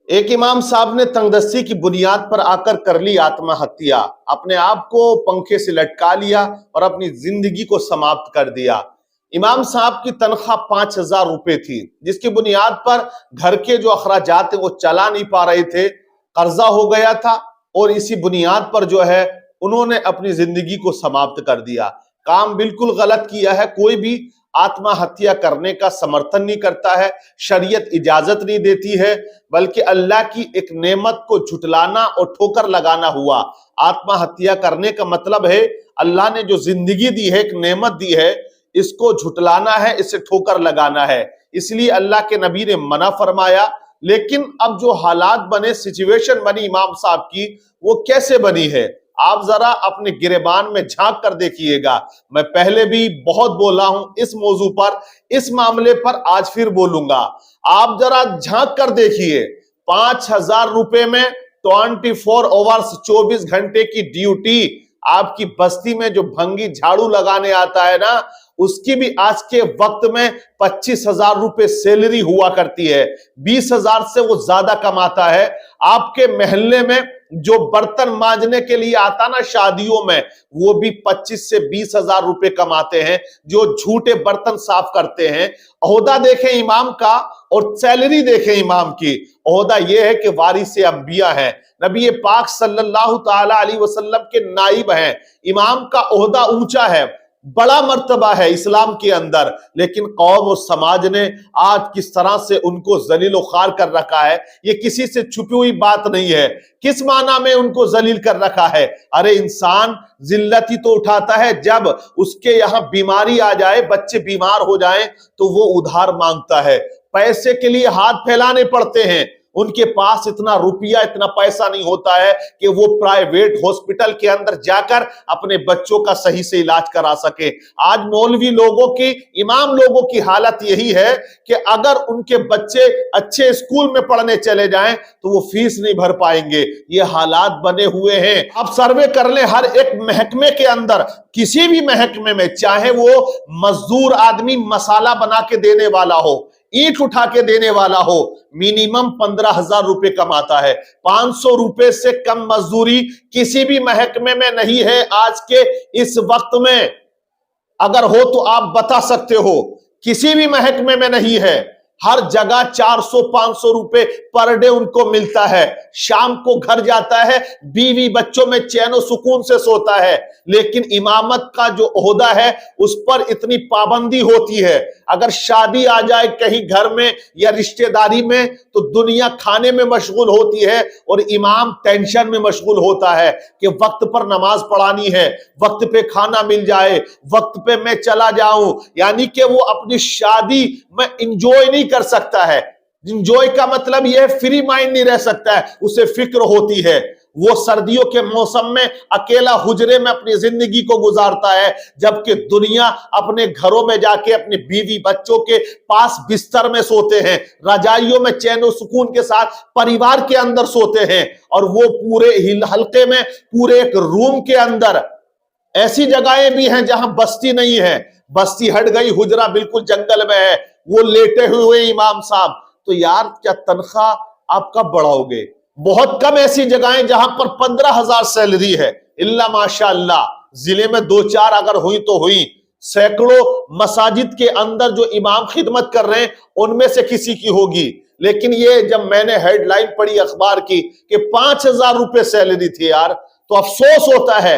एक इमाम साहब ने तंगदस्ती की बुनियाद पर आकर कर ली आत्महत्या। अपने आप को पंखे से लटका लिया और अपनी जिंदगी को समाप्त कर दिया। इमाम साहब की तनख्वाह 5,000 रुपए थी, जिसकी बुनियाद पर घर के जो अखराजात थे वो चला नहीं पा रहे थे, कर्जा हो गया था और इसी बुनियाद पर जो है उन्होंने अपनी जिंदगी को समाप्त कर दिया। काम बिल्कुल गलत किया है। कोई भी आत्महत्या करने का समर्थन नहीं करता है, शरीयत इजाजत नहीं देती है, बल्कि अल्लाह की एक नेमत को झुटलाना और ठोकर लगाना हुआ। आत्महत्या करने का मतलब है अल्लाह ने जो जिंदगी दी है, एक नेमत दी है, इसको झुटलाना है, इसे ठोकर लगाना है। इसलिए अल्लाह के नबी ने मना फरमाया। लेकिन अब जो हालात बने, सिचुएशन बनी इमाम साहब की, वो कैसे बनी है आप जरा अपने गिरेबान में झांक कर देखिएगा। मैं पहले भी बहुत बोला हूं इस मौजू पर, इस मामले पर आज फिर बोलूंगा। आप जरा झांक कर देखिए, 5,000 रुपए में 24 आवर्स 24 घंटे की ड्यूटी। आपकी बस्ती में जो भंगी झाड़ू लगाने आता है ना, उसकी भी आज के वक्त में 25,000 रुपए सैलरी हुआ करती है। 20,000 से वो ज्यादा कमाता है। आपके मोहल्ले में जो बर्तन मांजने के लिए आता ना शादियों में, वो भी 25 से 20,000 रुपए कमाते हैं, जो झूठे बर्तन साफ करते हैं। ओहदा देखें इमाम का और सैलरी देखें इमाम की। ओहदा यह है कि वारिस अंबिया है, नबी पाक सल्लल्लाहु ताला अलैहि वसल्लम के नाइब हैं। इमाम का ओहदा ऊंचा है, बड़ा मर्तबा है इस्लाम के अंदर। लेकिन कौम और समाज ने आज किस तरह से उनको जलील खार कर रखा है, ये किसी से छुपी हुई बात नहीं है। किस माना में उनको जलील कर रखा है? अरे इंसान जिल्लत ही तो उठाता है जब उसके यहां बीमारी आ जाए, बच्चे बीमार हो जाए तो वो उधार मांगता है, पैसे के लिए हाथ फैलाने पड़ते हैं। उनके पास इतना रुपया, इतना पैसा नहीं होता है कि वो प्राइवेट हॉस्पिटल के अंदर जाकर अपने बच्चों का सही से इलाज करा सके। आज मौलवी लोगों की, इमाम लोगों की हालत यही है कि अगर उनके बच्चे अच्छे स्कूल में पढ़ने चले जाएं तो वो फीस नहीं भर पाएंगे। ये हालात बने हुए हैं। आप सर्वे कर लें, हर एक महकमे के अंदर, किसी भी महकमे में, चाहे वो मजदूर आदमी मसाला बना के देने वाला हो, ईंट उठा के देने वाला हो, मिनिमम 15,000 रुपए कमाता है। 500 रुपए से कम मजदूरी किसी भी महकमे में नहीं है आज के इस वक्त में। अगर हो तो आप बता सकते हो, किसी भी महकमे में नहीं है। हर जगह 400-500 रुपए पर डे उनको मिलता है। शाम को घर जाता है, बीवी बच्चों में चैन सुकून से सोता है। लेकिन इमामत का जो ओहदा है उस पर इतनी पाबंदी होती है। अगर शादी आ जाए कहीं घर में या रिश्तेदारी में तो दुनिया खाने में मशगूल होती है और इमाम टेंशन में मशगूल होता है कि वक्त पर नमाज पढ़ानी है, वक्त पे खाना मिल जाए, वक्त पे मैं चला जाऊं। यानी कि वो अपनी शादी में इंजॉय नहीं कर सकता है। इंजॉय का मतलब यह है फ्री माइंड नहीं रह सकता है, उसे फिक्र होती है। वो सर्दियों के मौसम में अकेला हुजरे में अपनी जिंदगी को गुजारता है, जबकि दुनिया अपने घरों में जाके अपने बीवी बच्चों के पास बिस्तर में सोते हैं, रजाइयों में चैन और सुकून के साथ परिवार के अंदर सोते हैं। और वो पूरे हल्के में, पूरे एक रूम के अंदर। ऐसी जगहें भी हैं जहां बस्ती नहीं है, बस्ती हट गई, हुजरा बिल्कुल जंगल में है, वो लेटे हुए इमाम साहब। तो यार क्या तनख्वाह आप कब बढ़ाओगे? बहुत कम ऐसी जगहें जहां पर 15,000 सैलरी है, इल्ला माशाअल्लाह जिले में 2-4 अगर हुई तो हुई। सैकड़ों मसाजिद के अंदर जो इमाम खिदमत कर रहे हैं उनमें से किसी की होगी। लेकिन ये जब मैंने हेडलाइन पढ़ी अखबार की कि 5,000 रुपए सैलरी थी यार, तो अफसोस होता है।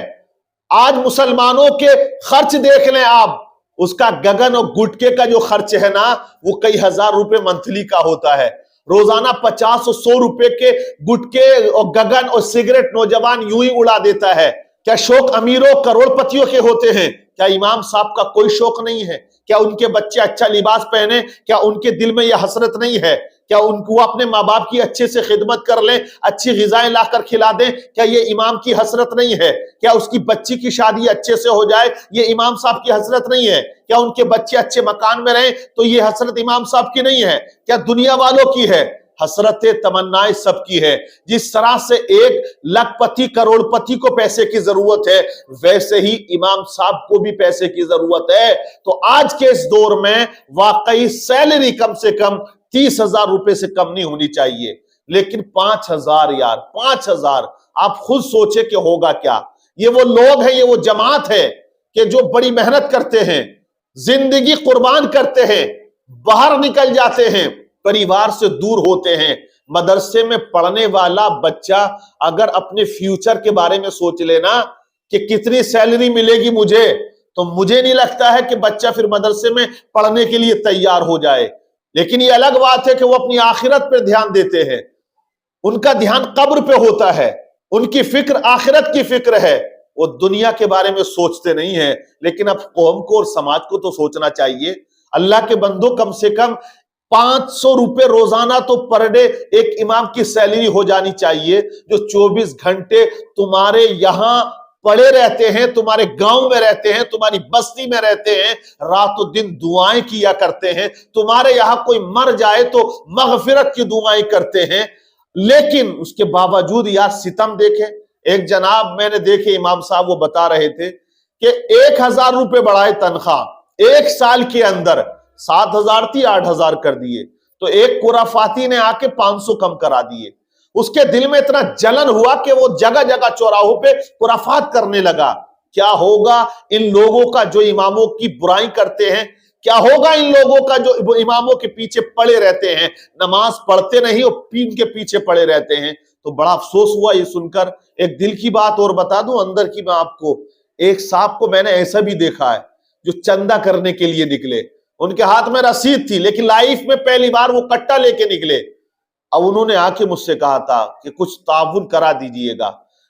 आज मुसलमानों के खर्च देख लें आप, उसका गगन और गुटके का जो खर्च है ना, वो कई हजार रुपए मंथली का होता है। रोजाना 50 और 100 रुपए के गुटके और गगन और सिगरेट नौजवान यूं ही उड़ा देता है। क्या शौक अमीरों करोड़पतियों के होते हैं? क्या इमाम साहब का कोई शौक नहीं है? क्या उनके बच्चे अच्छा लिबास पहने? क्या उनके दिल में यह हसरत नहीं है? क्या उनको अपने माँ बाप की अच्छे से खिदमत कर लें, अच्छी ग़िज़ाएं लाकर खिला दें? क्या ये इमाम की हसरत नहीं है? क्या उसकी बच्ची की शादी अच्छे से हो जाए, ये इमाम साहब की हसरत नहीं है? क्या उनके बच्चे अच्छे मकान में रहें तो ये हसरत इमाम साहब की नहीं है? क्या दुनिया वालों की है? हसरत तमन्नाएं सबकी है। जिस तरह से एक लखपति करोड़पति को पैसे की जरूरत है, वैसे ही इमाम साहब को भी पैसे की जरूरत है। तो आज के इस दौर में वाकई सैलरी कम से कम 30,000 रुपए से कम नहीं होनी चाहिए। लेकिन 5,000 यार, 5,000, आप खुद सोचे कि होगा क्या। ये वो लोग हैं, ये वो जमात है कि जो बड़ी मेहनत करते हैं, जिंदगी कुर्बान करते हैं, बाहर निकल जाते हैं, परिवार से दूर होते हैं। मदरसे में पढ़ने वाला बच्चा अगर अपने फ्यूचर के बारे में सोच लेना कि कितनी सैलरी मिलेगी मुझे, तो मुझे नहीं लगता है कि बच्चा फिर मदरसे में पढ़ने के लिए तैयार हो जाए। लेकिन ये अलग बात है कि वो अपनी आखिरत पर ध्यान देते हैं, उनका ध्यान कब्र पे होता है, उनकी फिक्र आखिरत की फिक्र है, वो दुनिया के बारे में सोचते नहीं है। लेकिन अब कौम को और समाज को तो सोचना चाहिए। अल्लाह के बंदो, कम से कम 500 रुपए रोजाना तो पर डे एक इमाम की सैलरी हो जानी चाहिए, जो 24 घंटे तुम्हारे यहां पड़े रहते हैं, तुम्हारे गांव में रहते हैं, तुम्हारी बस्ती में रहते हैं, रातों दिन दुआएं किया करते हैं। तुम्हारे यहां कोई मर जाए तो मगफिरत की दुआएं करते हैं। लेकिन उसके बावजूद यार सितम देखे। एक जनाब मैंने देखे, इमाम साहब वो बता रहे थे कि 1,000 रुपए बढ़ाए तनख्वाह, एक साल के अंदर 7,000 थी 8,000 कर दिए। तो एक कुराफाती ने आके 500 कम करा दिए। उसके दिल में इतना जलन हुआ कि वो जगह जगह चौराहों पे कुराफात करने लगा। क्या होगा इन लोगों का जो इमामों की बुराई करते हैं, क्या होगा इन लोगों का जो इमामों के पीछे पड़े रहते हैं, नमाज पढ़ते नहीं और पीन के पीछे पड़े रहते हैं। तो बड़ा अफसोस हुआ ये सुनकर। एक दिल की बात और बता दूं अंदर की मैं आपको, एक साहब को मैंने ऐसा भी देखा है जो चंदा करने के लिए निकले, उनके हाथ में रसीद थी, लेकिन लाइफ में पहली बार वो कट्टा लेके निकले। अब उन्होंने आके मुझसे कहा था कि कुछ ताउन करा दीजिएगा।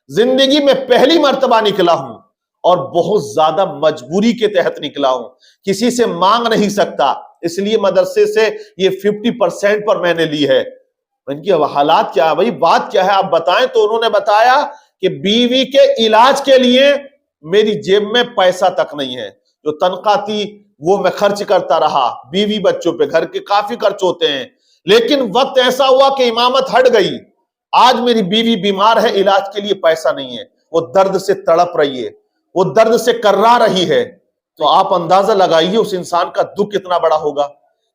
जिंदगी में पहली मर्तबा निकला हूं और बहुत ज्यादा मजबूरी के तहत निकला हूं, किसी से मांग नहीं सकता, इसलिए मदरसे से ये 50% पर मैंने ली है। इनकी हालात क्या है भाई, बात क्या है आप बताएं। तो उन्होंने बताया कि बीवी के इलाज के लिए मेरी जेब में पैसा तक नहीं है, जो तनख्वाह थी वो मैं खर्च करता रहा, बीवी बच्चों पे, घर के काफी खर्च होते हैं। लेकिन वक्त ऐसा हुआ कि इमामत हट गई, आज मेरी बीवी बीमार है, इलाज के लिए पैसा नहीं है, वो दर्द से तड़प रही है, वो दर्द से कर्रा रही है। तो आप अंदाजा लगाइए उस इंसान का दुख कितना बड़ा होगा।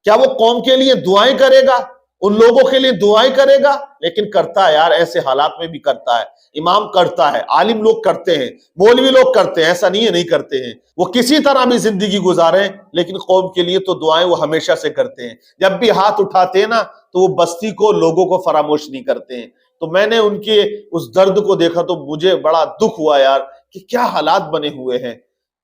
क्या वो कौम के लिए दुआएं करेगा, उन लोगों के लिए दुआएं करेगा? लेकिन करता है यार, ऐसे हालात में भी करता है। इमाम करता है, आलिम लोग करते हैं, मौलवी लोग करते हैं, ऐसा नहीं है नहीं करते हैं। वो किसी तरह भी जिंदगी गुजारे, लेकिन कौम के लिए तो दुआएं वो हमेशा से करते हैं। जब भी हाथ उठाते हैं ना तो वो बस्ती को, लोगों को फरामोश नहीं करते हैं। तो मैंने उनके उस दर्द को देखा तो मुझे बड़ा दुख हुआ यार कि क्या हालात बने हुए हैं।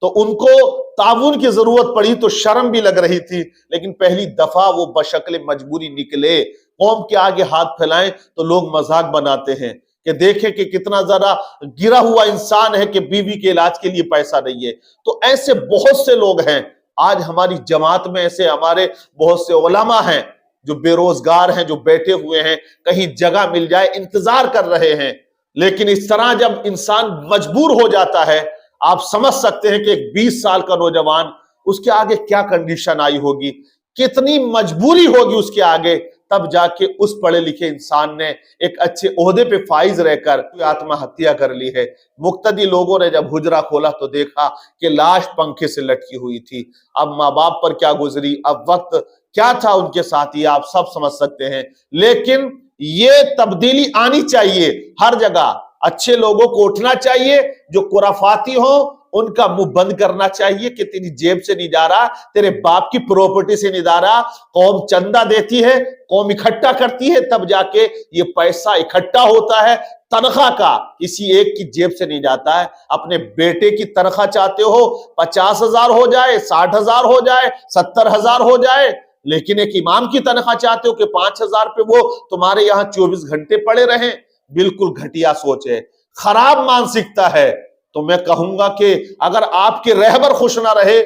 तो उनको ताउन की जरूरत पड़ी तो शर्म भी लग रही थी, लेकिन पहली दफा वो बशक्ल मजबूरी निकले। कौम के आगे हाथ फैलाएं तो लोग मजाक बनाते हैं कि देखें कि कितना ज्यादा गिरा हुआ इंसान है कि बीवी के इलाज के लिए पैसा नहीं है। तो ऐसे बहुत से लोग हैं आज हमारी जमात में, ऐसे हमारे बहुत से उलमा हैं जो बेरोजगार हैं, जो बैठे हुए हैं, कहीं जगह मिल जाए इंतजार कर रहे हैं। लेकिन इस तरह जब इंसान मजबूर हो जाता है, आप समझ सकते हैं कि एक 20 साल का नौजवान, उसके आगे क्या कंडीशन आई होगी, कितनी मजबूरी होगी उसके आगे, तब जाके उस पढ़े लिखे इंसान ने एक अच्छे ओहदे पे फाइज रहकर आत्महत्या कर ली है। मुक्तदी लोगों ने जब हुजरा खोला तो देखा कि लाश पंखे से लटकी हुई थी। अब माँ बाप पर क्या गुजरी, अब वक्त क्या था उनके साथ, ये आप सब समझ सकते हैं। लेकिन ये तब्दीली आनी चाहिए हर जगह। अच्छे लोगों को उठना चाहिए, जो कुराफाती हो उनका मुंह बंद करना चाहिए कि तेरी जेब से नहीं जा रहा, तेरे बाप की प्रॉपर्टी से नहीं जा रहा। कौम चंदा देती है, कौम इकट्ठा करती है, तब जाके ये पैसा इकट्ठा होता है। तनख्वाह का किसी एक की जेब से नहीं जाता है। अपने बेटे की तनख्वाह चाहते हो 50,000 हो जाए, 60,000 हो जाए, 70,000 हो जाए, लेकिन एक इमाम की तनख्वाह चाहते हो कि 5,000 पे वो तुम्हारे यहां 24 घंटे पड़े रहें। बिल्कुल घटिया सोच है, खराब मानसिकता है। तो मैं कहूंगा कि अगर आपके रहबर खुश ना रहे,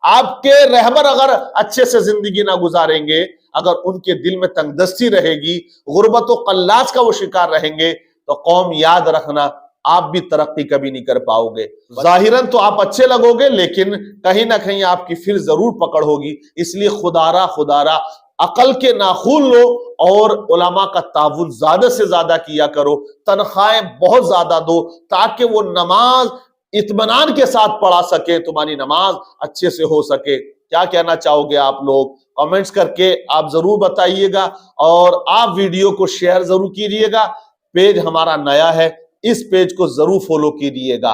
आपके रहबर अगर अच्छे से जिंदगी ना गुजारेंगे, अगर उनके दिल में तंगदस्ती रहेगी, गुर्बत और कल्लास का वो शिकार रहेंगे, तो कौम याद रखना आप भी तरक्की कभी नहीं कर पाओगे। जाहिरन तो आप अच्छे लगोगे, लेकिन कहीं ना कहीं आपकी फिर जरूर पकड़ होगी। इसलिए खुदारा खुदारा अकल के नाखून लो और उलमा का ताउन ज्यादा से ज्यादा किया करो। तनख्वाहें बहुत ज्यादा दो ताकि वो नमाज इत्मीनान के साथ पढ़ा सके, तुम्हारी नमाज अच्छे से हो सके। क्या कहना चाहोगे आप लोग? कमेंट्स करके आप जरूर बताइएगा और आप वीडियो को शेयर जरूर कीजिएगा। पेज हमारा नया है, इस पेज को जरूर फॉलो कीजिएगा।